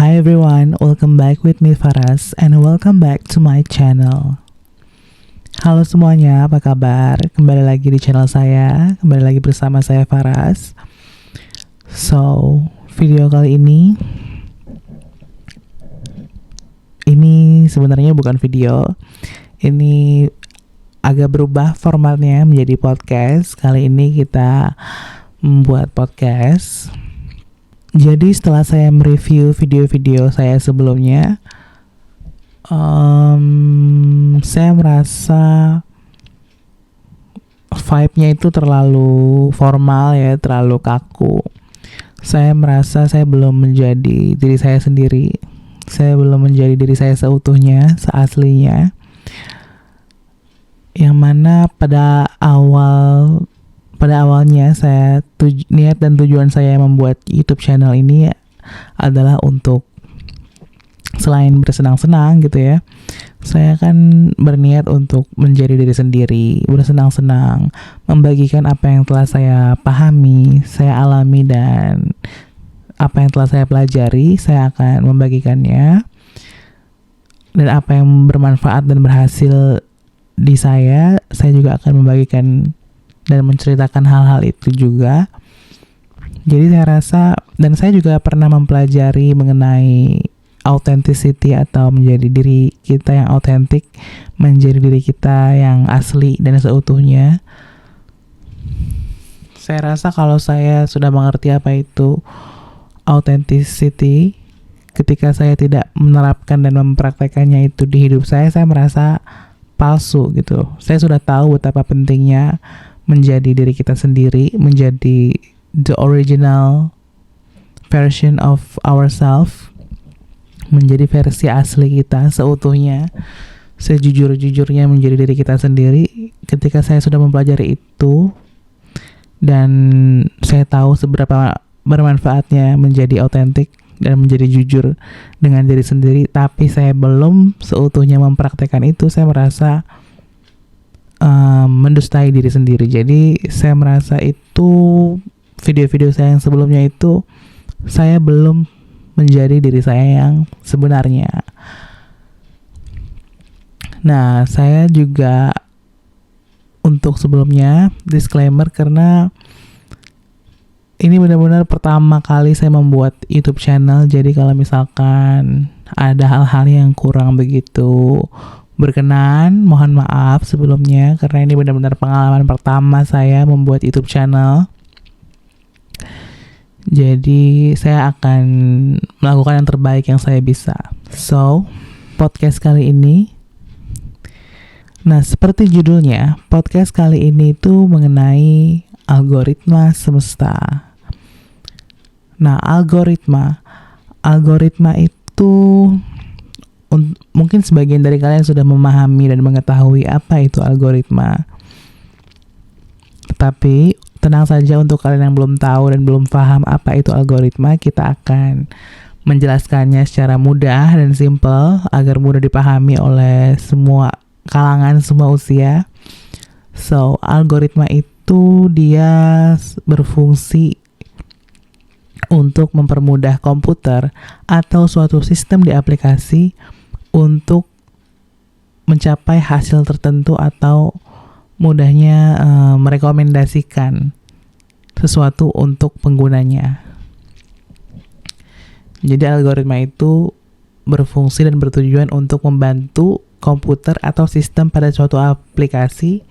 Hi everyone, welcome back with me Faras and welcome back to my channel. Halo semuanya, apa kabar? Kembali lagi di channel saya, kembali lagi bersama saya Faras. So, video kali ini sebenarnya bukan video. Ini agak berubah formatnya menjadi podcast. Kali ini kita membuat podcast. Jadi setelah saya mereview video-video saya sebelumnya, saya merasa vibe-nya itu terlalu formal ya, terlalu kaku. Saya merasa saya belum menjadi diri saya sendiri. Saya belum menjadi diri saya seutuhnya, seaslinya. Yang mana pada awalnya saya niat dan tujuan saya membuat YouTube channel ini adalah untuk selain bersenang-senang gitu ya, saya kan berniat untuk menjadi diri sendiri, bersenang-senang, membagikan apa yang telah saya pahami, saya alami, dan apa yang telah saya pelajari, saya akan membagikannya. Dan apa yang bermanfaat dan berhasil di saya juga akan membagikan dan menceritakan hal-hal itu juga. Jadi saya rasa, dan saya juga pernah mempelajari mengenai authenticity atau menjadi diri kita yang autentik, menjadi diri kita yang asli dan seutuhnya. Saya rasa kalau saya sudah mengerti apa itu authenticity, ketika saya tidak menerapkan dan mempraktekannya itu di hidup saya merasa palsu gitu. Saya sudah tahu betapa pentingnya menjadi diri kita sendiri, menjadi the original version of ourselves, menjadi versi asli kita seutuhnya, sejujur-jujurnya menjadi diri kita sendiri. Ketika saya sudah mempelajari itu dan saya tahu seberapa bermanfaatnya menjadi autentik dan menjadi jujur dengan diri sendiri, tapi saya belum seutuhnya mempraktekkan itu, saya merasa mendustai diri sendiri. Jadi saya merasa itu video-video saya yang sebelumnya itu saya belum menjadi diri saya yang sebenarnya. Nah, saya juga untuk sebelumnya disclaimer, karena ini benar-benar pertama kali saya membuat YouTube channel. Jadi kalau misalkan ada hal-hal yang kurang begitu berkenan, mohon maaf sebelumnya, karena ini benar-benar pengalaman pertama saya membuat YouTube channel. Jadi saya akan melakukan yang terbaik yang saya bisa. So, podcast kali ini, nah seperti judulnya, podcast kali ini itu mengenai algoritma semesta. Nah, algoritma itu mungkin sebagian dari kalian sudah memahami dan mengetahui apa itu algoritma. Tetapi tenang saja, untuk kalian yang belum tahu dan belum paham apa itu algoritma, kita akan menjelaskannya secara mudah dan simple agar mudah dipahami oleh semua kalangan, semua usia. So, algoritma itu dia berfungsi untuk mempermudah komputer atau suatu sistem di aplikasi untuk mencapai hasil tertentu atau mudahnya merekomendasikan sesuatu untuk penggunanya. Jadi algoritma itu berfungsi dan bertujuan untuk membantu komputer atau sistem pada suatu aplikasi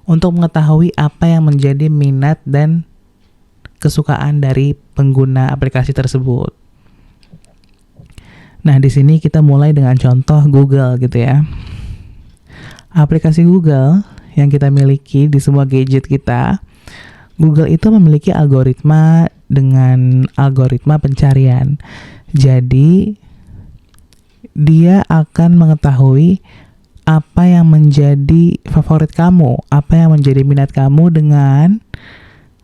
untuk mengetahui apa yang menjadi minat dan kesukaan dari pengguna aplikasi tersebut. Nah, di sini kita mulai dengan contoh Google gitu ya. Aplikasi Google yang kita miliki di semua gadget kita, Google itu memiliki algoritma dengan algoritma pencarian. Jadi, dia akan mengetahui apa yang menjadi favorit kamu, apa yang menjadi minat kamu.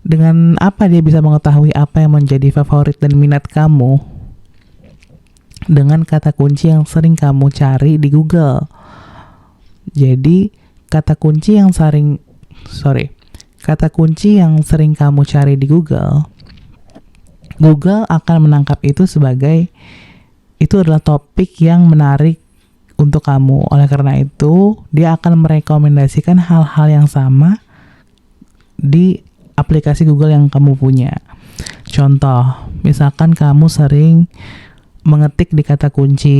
Dengan apa dia bisa mengetahui apa yang menjadi favorit dan minat kamu? Dengan kata kunci yang sering kamu cari di Google. Jadi, kata kunci yang sering kamu cari di Google akan menangkap itu sebagai itu adalah topik yang menarik untuk kamu. Oleh karena itu, dia akan merekomendasikan hal-hal yang sama di aplikasi Google yang kamu punya. Contoh, misalkan kamu sering mengetik di kata kunci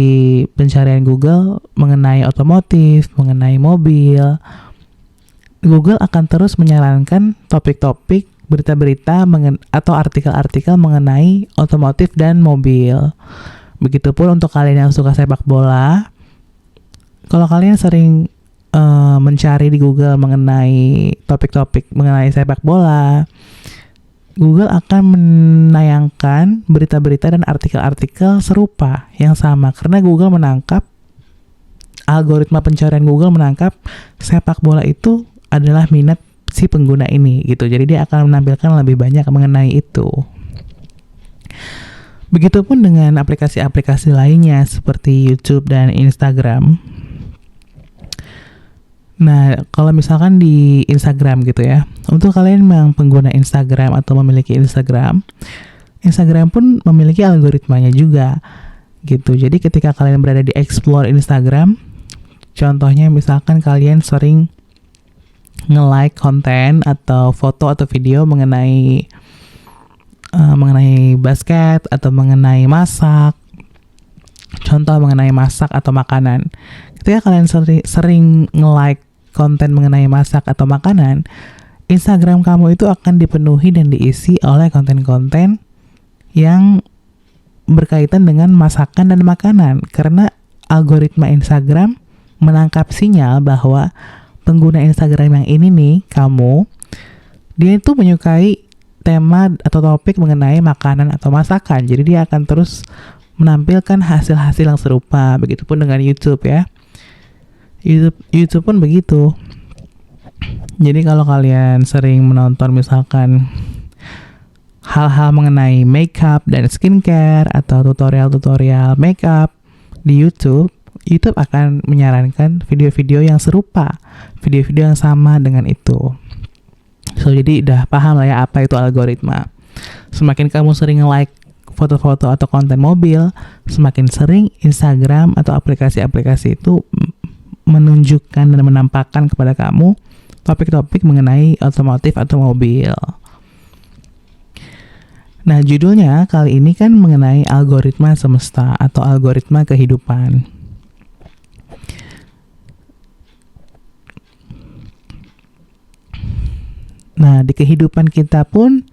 pencarian Google mengenai otomotif, mengenai mobil, Google akan terus menyarankan topik-topik, berita-berita atau artikel-artikel mengenai otomotif dan mobil. Begitupun untuk kalian yang suka sepak bola, kalau kalian sering mencari di Google mengenai topik-topik mengenai sepak bola, Google akan menayangkan berita-berita dan artikel-artikel serupa yang sama, karena Google menangkap, algoritma pencarian Google menangkap sepak bola itu adalah minat si pengguna ini gitu. Jadi dia akan menampilkan lebih banyak mengenai itu. Begitupun dengan aplikasi-aplikasi lainnya seperti YouTube dan Instagram. Nah, kalau misalkan di Instagram gitu ya, untuk kalian yang pengguna Instagram atau memiliki Instagram pun memiliki algoritmanya juga gitu. Jadi ketika kalian berada di explore Instagram, contohnya misalkan kalian sering nge-like konten atau foto atau video mengenai basket atau mengenai masak, contoh mengenai masak atau makanan. Ketika kalian sering nge-like konten mengenai masak atau makanan, Instagram kamu itu akan dipenuhi dan diisi oleh konten-konten yang berkaitan dengan masakan dan makanan, karena algoritma Instagram menangkap sinyal bahwa pengguna Instagram yang ini nih, kamu, dia itu menyukai tema atau topik mengenai makanan atau masakan. Jadi dia akan terus menampilkan hasil-hasil yang serupa. Begitupun dengan YouTube ya. YouTube pun begitu. Jadi kalau kalian sering menonton misalkan hal-hal mengenai makeup dan skincare atau tutorial-tutorial makeup di YouTube akan menyarankan video-video yang serupa, video-video yang sama dengan itu. So, jadi udah paham lah ya apa itu algoritma. Semakin kamu sering like foto-foto atau konten mobil, semakin sering Instagram atau aplikasi-aplikasi itu menunjukkan dan menampakkan kepada kamu topik-topik mengenai otomotif atau mobil. Nah, judulnya kali ini kan mengenai algoritma semesta atau algoritma kehidupan. Nah, di kehidupan kita pun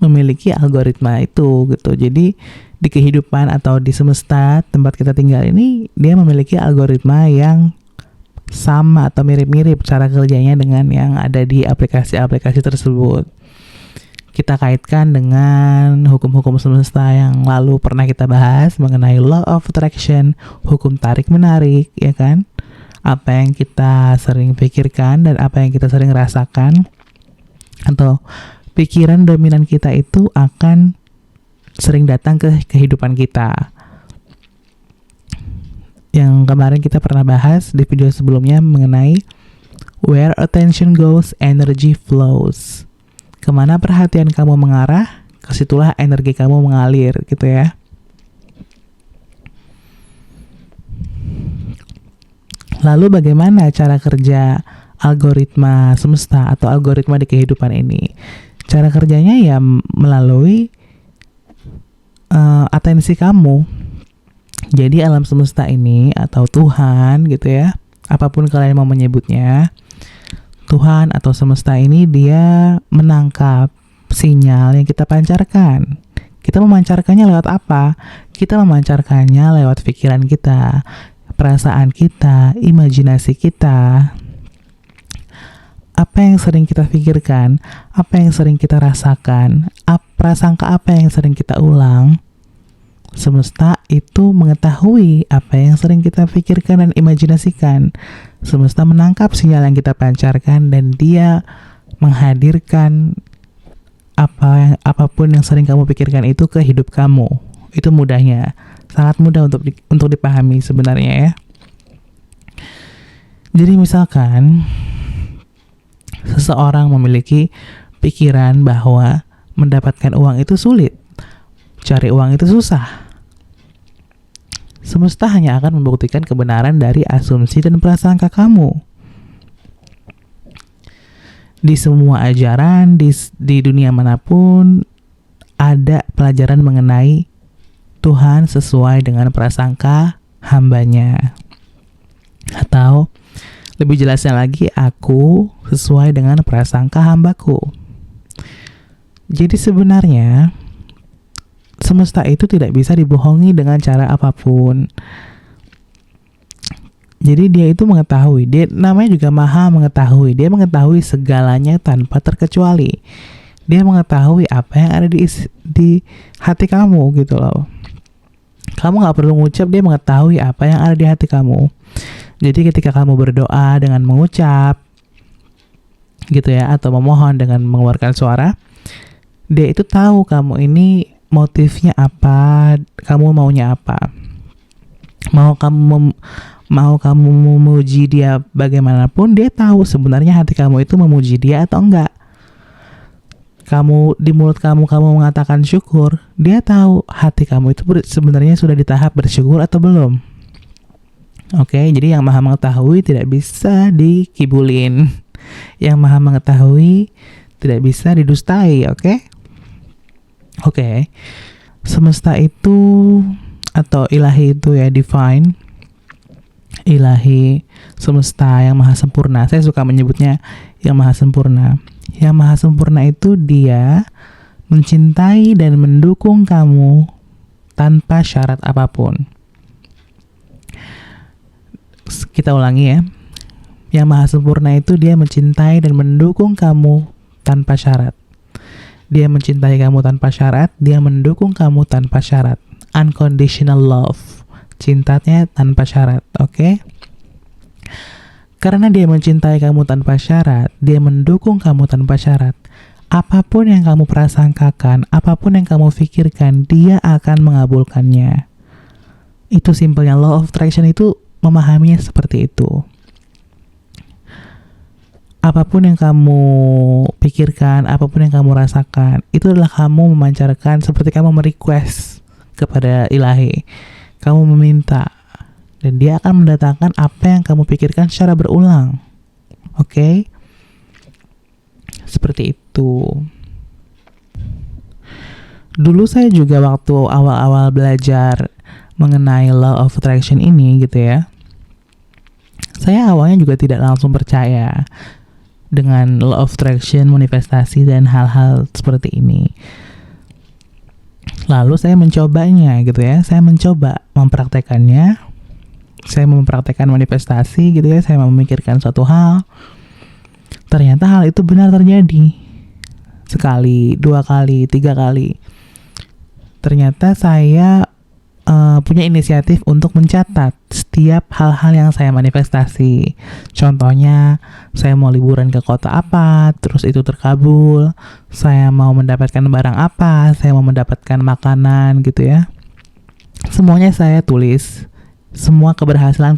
memiliki algoritma itu gitu. Jadi di kehidupan atau di semesta tempat kita tinggal ini, dia memiliki algoritma yang sama atau mirip-mirip cara kerjanya dengan yang ada di aplikasi-aplikasi tersebut. Kita kaitkan dengan hukum-hukum semesta yang lalu pernah kita bahas mengenai law of attraction, hukum tarik-menarik, ya kan? Apa yang kita sering pikirkan dan apa yang kita sering rasakan, atau pikiran dominan kita itu akan sering datang ke kehidupan kita. Yang kemarin kita pernah bahas di video sebelumnya mengenai where attention goes, energy flows. Kemana perhatian kamu mengarah, kesitulah energi kamu mengalir gitu ya. Lalu bagaimana cara kerja algoritma semesta atau algoritma di kehidupan ini? Cara kerjanya ya melalui atensi kamu. Jadi alam semesta ini atau Tuhan gitu ya, apapun kalian mau menyebutnya, Tuhan atau semesta ini dia menangkap sinyal yang kita pancarkan. Kita memancarkannya lewat apa? Kita memancarkannya lewat pikiran kita, perasaan kita, imajinasi kita. Apa yang sering kita pikirkan, apa yang sering kita rasakan, prasangka apa yang sering kita ulang, semesta itu mengetahui apa yang sering kita pikirkan dan imajinasikan. Semesta menangkap sinyal yang kita pancarkan dan dia menghadirkan apapun yang sering kamu pikirkan itu ke hidup kamu. Itu mudahnya, sangat mudah untuk dipahami sebenarnya ya. Jadi misalkan seseorang memiliki pikiran bahwa mendapatkan uang itu sulit, cari uang itu susah. Semesta hanya akan membuktikan kebenaran dari asumsi dan prasangka kamu. Di semua ajaran, di dunia manapun, ada pelajaran mengenai Tuhan sesuai dengan prasangka hambanya. Atau lebih jelasnya lagi, aku sesuai dengan prasangka hambaku. Jadi sebenarnya semesta itu tidak bisa dibohongi dengan cara apapun. Jadi dia itu mengetahui, dia namanya juga maha mengetahui. Dia mengetahui segalanya tanpa terkecuali. Dia mengetahui apa yang ada di hati kamu gitu loh. Kamu gak perlu ngucap, dia mengetahui apa yang ada di hati kamu. Jadi ketika kamu berdoa dengan mengucap gitu ya, atau memohon dengan mengeluarkan suara, dia itu tahu kamu ini motifnya apa, kamu maunya apa. Mau kamu memuji dia bagaimanapun, dia tahu sebenarnya hati kamu itu memuji dia atau enggak. Di mulut kamu mengatakan syukur, dia tahu hati kamu itu sebenarnya sudah di tahap bersyukur atau belum. Oke, jadi yang maha mengetahui tidak bisa dikibulin. Yang maha mengetahui tidak bisa didustai, oke? Oke. Semesta itu atau ilahi itu ya, divine, ilahi, semesta yang maha sempurna. Saya suka menyebutnya yang maha sempurna. Yang maha sempurna itu dia mencintai dan mendukung kamu tanpa syarat apapun. Kita ulangi ya. Yang maha sempurna itu dia mencintai dan mendukung kamu tanpa syarat. Dia mencintai kamu tanpa syarat, dia mendukung kamu tanpa syarat. Unconditional love. Cintanya tanpa syarat, oke? Karena dia mencintai kamu tanpa syarat, dia mendukung kamu tanpa syarat. Apapun yang kamu prasangkakan, apapun yang kamu pikirkan, dia akan mengabulkannya. Itu simpelnya. Law of attraction itu memahaminya seperti itu. Apapun yang kamu pikirkan, apapun yang kamu rasakan, itu adalah kamu memancarkan, seperti kamu merequest kepada ilahi. Kamu meminta, dan dia akan mendatangkan apa yang kamu pikirkan secara berulang. Oke? Seperti itu. Dulu saya juga waktu awal-awal belajar mengenai law of attraction ini gitu ya, saya awalnya juga tidak langsung percaya dengan law of attraction, manifestasi, dan hal-hal seperti ini. Lalu saya mencobanya gitu ya, saya mencoba mempraktekannya. Saya mempraktekkan manifestasi gitu ya, saya memikirkan suatu hal. Ternyata hal itu benar terjadi. Sekali, 2 kali, 3 kali. Ternyata saya punya inisiatif untuk mencatat setiap hal-hal yang saya manifestasi. Contohnya, saya mau liburan ke kota apa, terus itu terkabul. Saya mau mendapatkan barang apa, saya mau mendapatkan makanan gitu ya. Semuanya saya tulis. Semua keberhasilan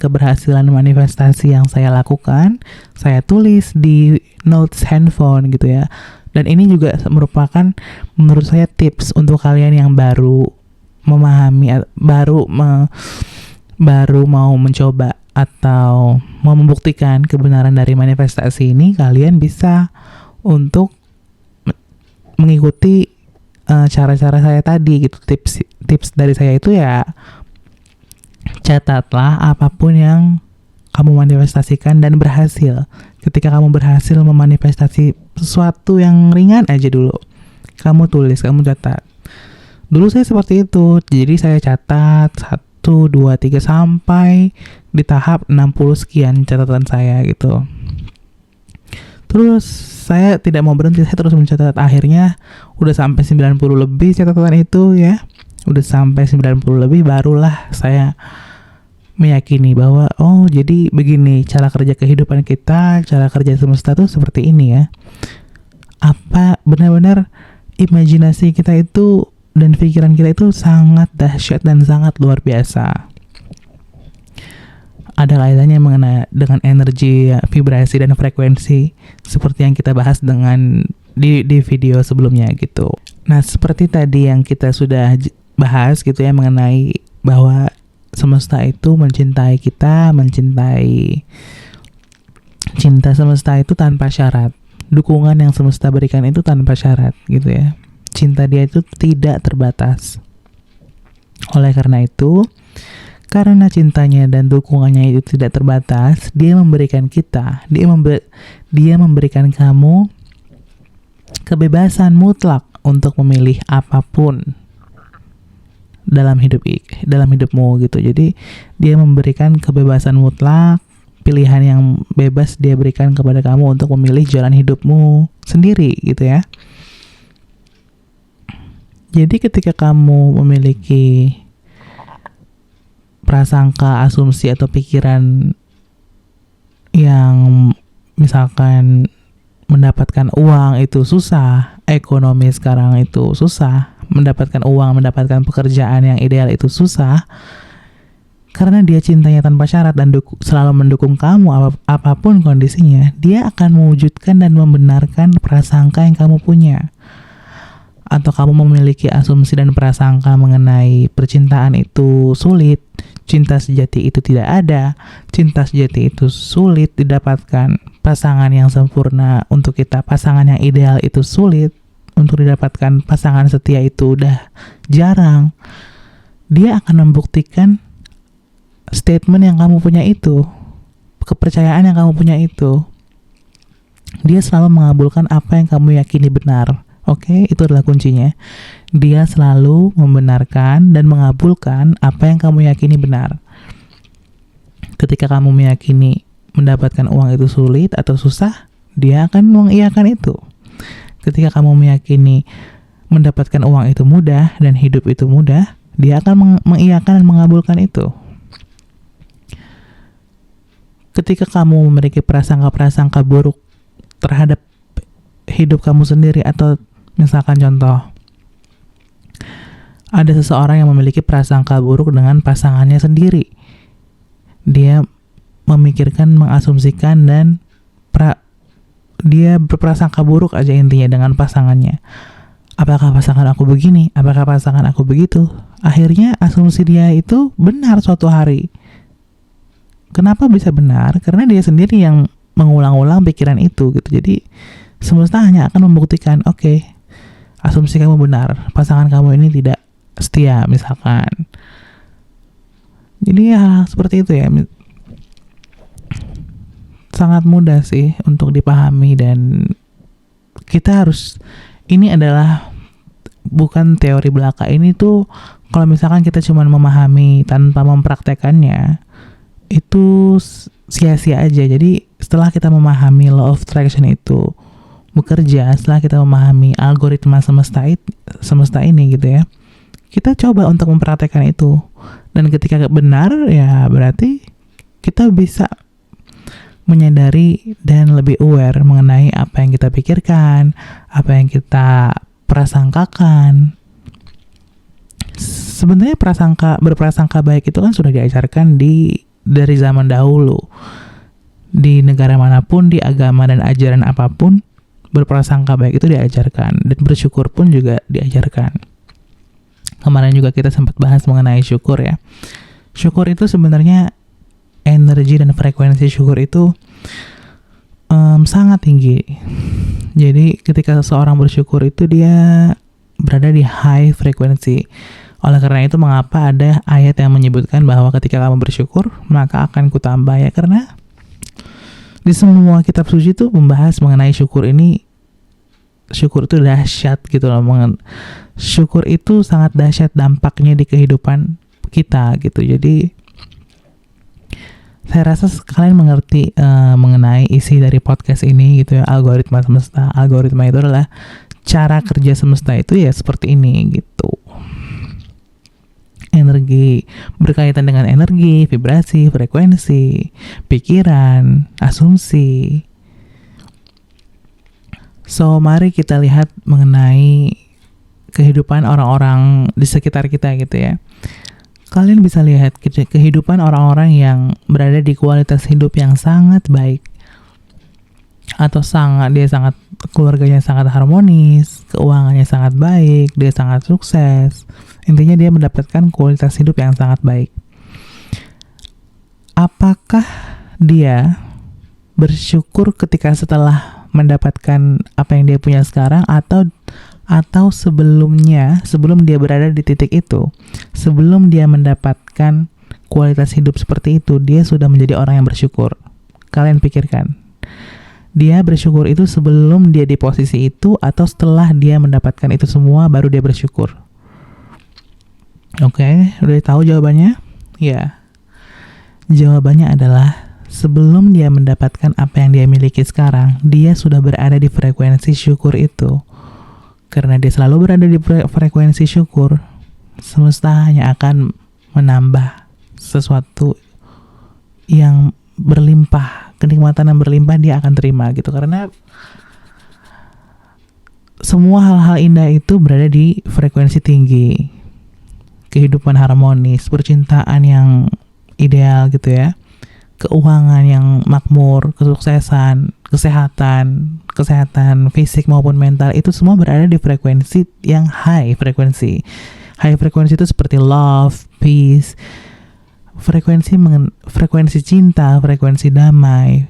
manifestasi yang saya lakukan, saya tulis di notes handphone gitu ya. Dan ini juga merupakan menurut saya tips untuk kalian yang baru memahami, baru mau mencoba atau mau membuktikan kebenaran dari manifestasi ini. Kalian bisa untuk mengikuti cara-cara saya tadi gitu. Tips dari saya itu ya, catatlah apapun yang kamu manifestasikan dan berhasil. Ketika kamu berhasil memanifestasi sesuatu yang ringan aja dulu, kamu tulis, kamu catat. Dulu saya seperti itu, jadi saya catat 1, 2, 3 sampai di tahap 60 sekian catatan saya gitu. Terus saya tidak mau berhenti, saya terus mencatat. Akhirnya udah sampai 90 lebih catatan itu ya. Udah sampai 90 lebih, barulah saya meyakini bahwa oh jadi begini cara kerja kehidupan kita, cara kerja semesta tuh seperti ini ya. Apa benar-benar imajinasi kita itu dan pikiran kita itu sangat dahsyat dan sangat luar biasa. Ada kaitannya dengan energi, vibrasi, dan frekuensi seperti yang kita bahas di video sebelumnya gitu. Nah, seperti tadi yang kita sudah bahas gitu ya, mengenai bahwa semesta itu mencintai kita, cinta semesta itu tanpa syarat. Dukungan yang semesta berikan itu tanpa syarat gitu ya. Cinta dia itu tidak terbatas. Oleh karena itu, karena cintanya dan dukungannya itu tidak terbatas, dia memberikan kamu kebebasan mutlak untuk memilih apapun dalam hidupmu gitu. Jadi dia memberikan kebebasan mutlak, pilihan yang bebas dia berikan kepada kamu untuk memilih jalan hidupmu sendiri gitu ya. Jadi ketika kamu memiliki prasangka, asumsi atau pikiran yang misalkan mendapatkan uang itu susah, ekonomi sekarang itu susah, mendapatkan uang, mendapatkan pekerjaan yang ideal itu susah, karena dia cintanya tanpa syarat dan selalu mendukung kamu apapun kondisinya, dia akan mewujudkan dan membenarkan prasangka yang kamu punya. Atau kamu memiliki asumsi dan prasangka mengenai percintaan itu sulit, cinta sejati itu tidak ada, cinta sejati itu sulit didapatkan, pasangan yang sempurna untuk kita, pasangan yang ideal itu sulit untuk didapatkan, pasangan setia itu udah jarang. Dia akan membuktikan statement yang kamu punya itu, kepercayaan yang kamu punya itu. Dia selalu mengabulkan apa yang kamu yakini benar. Oke, itu adalah kuncinya. Dia selalu membenarkan dan mengabulkan apa yang kamu yakini benar. Ketika kamu meyakini mendapatkan uang itu sulit atau susah, dia akan mengiyakan itu. Ketika kamu meyakini mendapatkan uang itu mudah dan hidup itu mudah, dia akan mengiyakan dan mengabulkan itu. Ketika kamu memiliki prasangka-prasangka buruk terhadap hidup kamu sendiri, atau misalkan contoh, ada seseorang yang memiliki prasangka buruk dengan pasangannya sendiri. Dia memikirkan, mengasumsikan, dan dia berprasangka buruk aja intinya dengan pasangannya. Apakah pasangan aku begini? Apakah pasangan aku begitu? Akhirnya asumsi dia itu benar suatu hari. Kenapa bisa benar? Karena dia sendiri yang mengulang-ulang pikiran itu gitu. Jadi semesta hanya akan membuktikan, oke, asumsi kamu benar, pasangan kamu ini tidak setia misalkan. Jadi ya seperti itu ya. Sangat mudah sih untuk dipahami, dan kita harus, ini adalah bukan teori belaka. Ini tuh kalau misalkan kita cuma memahami tanpa mempraktekannya, itu sia-sia aja. Jadi setelah kita memahami law of attraction itu bekerja, setelah kita memahami algoritma semesta ini gitu ya, kita coba untuk mempraktekkan itu. Dan ketika benar, ya berarti kita bisa menyadari dan lebih aware mengenai apa yang kita pikirkan, apa yang kita prasangkakan. Sebenarnya berprasangka baik itu kan sudah diajarkan dari zaman dahulu. Di negara manapun, di agama dan ajaran apapun, berprasangka baik itu diajarkan, dan bersyukur pun juga diajarkan. Kemarin juga kita sempat bahas mengenai syukur ya. Syukur itu sebenarnya energi dan frekuensi syukur itu sangat tinggi. Jadi ketika seseorang bersyukur itu dia berada di high frekuensi. Oleh karena itu mengapa ada ayat yang menyebutkan bahwa ketika kamu bersyukur maka akan kutambah, ya karena di semua kitab suci itu membahas mengenai syukur ini. Syukur itu dahsyat gitu loh. Syukur itu sangat dahsyat dampaknya di kehidupan kita gitu. Jadi saya rasa kalian mengerti mengenai isi dari podcast ini gitu ya, algoritma semesta. Algoritma itu adalah cara kerja semesta itu ya seperti ini gitu. Energi berkaitan dengan energi, vibrasi, frekuensi, pikiran, asumsi. So, mari kita lihat mengenai kehidupan orang-orang di sekitar kita gitu ya. Kalian bisa lihat kehidupan orang-orang yang berada di kualitas hidup yang sangat baik, atau keluarganya sangat harmonis, keuangannya sangat baik, dia sangat sukses. Intinya dia mendapatkan kualitas hidup yang sangat baik. apakah dia bersyukur ketika setelah mendapatkan apa yang dia punya sekarang, atau sebelumnya, sebelum dia berada di titik itu, sebelum dia mendapatkan kualitas hidup seperti itu, dia sudah menjadi orang yang bersyukur. Kalian pikirkan, dia bersyukur itu sebelum dia di posisi itu, atau setelah dia mendapatkan itu semua baru dia bersyukur? Oke, udah tahu jawabannya? Ya, jawabannya adalah sebelum dia mendapatkan apa yang dia miliki sekarang, dia sudah berada di frekuensi syukur itu. Karena dia selalu berada di frekuensi syukur, semesta hanya akan menambah sesuatu yang berlimpah, kenikmatan yang berlimpah dia akan terima gitu. Karena semua hal-hal indah itu berada di frekuensi tinggi. Kehidupan harmonis, percintaan yang ideal gitu ya, keuangan yang makmur, kesuksesan, kesehatan fisik maupun mental, itu semua berada di frekuensi yang high frekuensi. High frekuensi itu seperti love, peace, frekuensi cinta, frekuensi damai,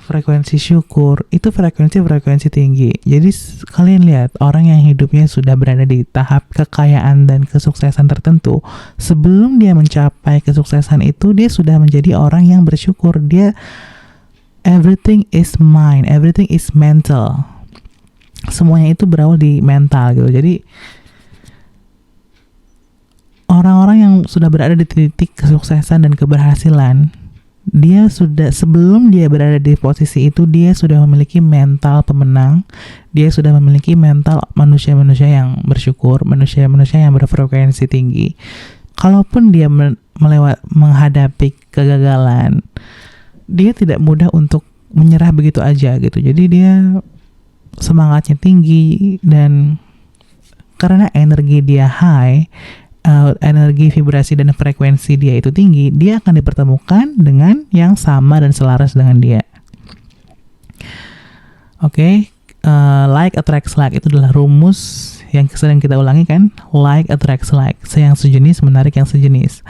frekuensi syukur, itu frekuensi tinggi. Jadi kalian lihat, orang yang hidupnya sudah berada di tahap kekayaan dan kesuksesan tertentu, sebelum dia mencapai kesuksesan itu, dia sudah menjadi orang yang bersyukur. Dia everything is mind, everything is mental. Semuanya itu berawal di mental gitu. Jadi orang-orang yang sudah berada di titik kesuksesan dan keberhasilan, dia sudah, sebelum dia berada di posisi itu, dia sudah memiliki mental pemenang. Dia sudah memiliki mental manusia-manusia yang bersyukur, manusia-manusia yang berfrekuensi tinggi. Kalaupun dia menghadapi kegagalan, dia tidak mudah untuk menyerah begitu aja gitu. Jadi dia semangatnya tinggi, dan karena energi dia high, energi vibrasi dan frekuensi dia itu tinggi, dia akan dipertemukan dengan yang sama dan selaras dengan dia. Oke, like attracts like, itu adalah rumus yang sering kita ulangi kan. Like attracts like, yang sejenis menarik yang sejenis.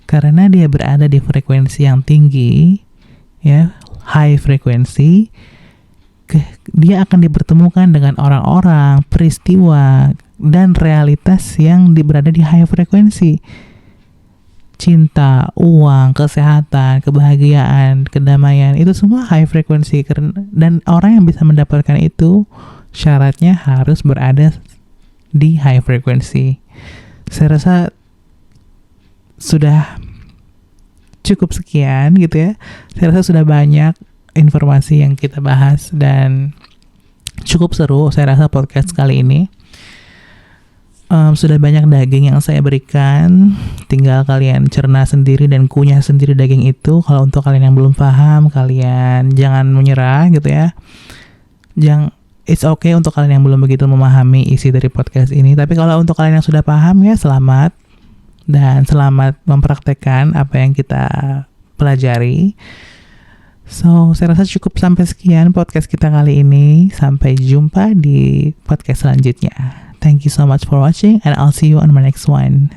Karena dia berada di frekuensi yang tinggi, ya, high frekuensi, dia akan dipertemukan dengan orang-orang, peristiwa, dan realitas yang berada di high frekuensi. Cinta, uang, kesehatan, kebahagiaan, kedamaian, itu semua high frekuensi. Dan orang yang bisa mendapatkan itu, syaratnya harus berada di high frekuensi. Saya rasa sudah cukup sekian gitu ya. Saya rasa sudah banyak informasi yang kita bahas, dan cukup seru saya rasa podcast kali ini. Sudah banyak daging yang saya berikan, tinggal kalian cerna sendiri dan kunyah sendiri daging itu. Kalau untuk kalian yang belum paham, kalian jangan menyerah gitu ya. It's okay untuk kalian yang belum begitu memahami isi dari podcast ini. Tapi kalau untuk kalian yang sudah paham, ya selamat, dan selamat mempraktekkan apa yang kita pelajari. So, saya rasa cukup sampai sekian podcast kita kali ini. Sampai jumpa di podcast selanjutnya. Thank you so much for watching, and I'll see you on my next one.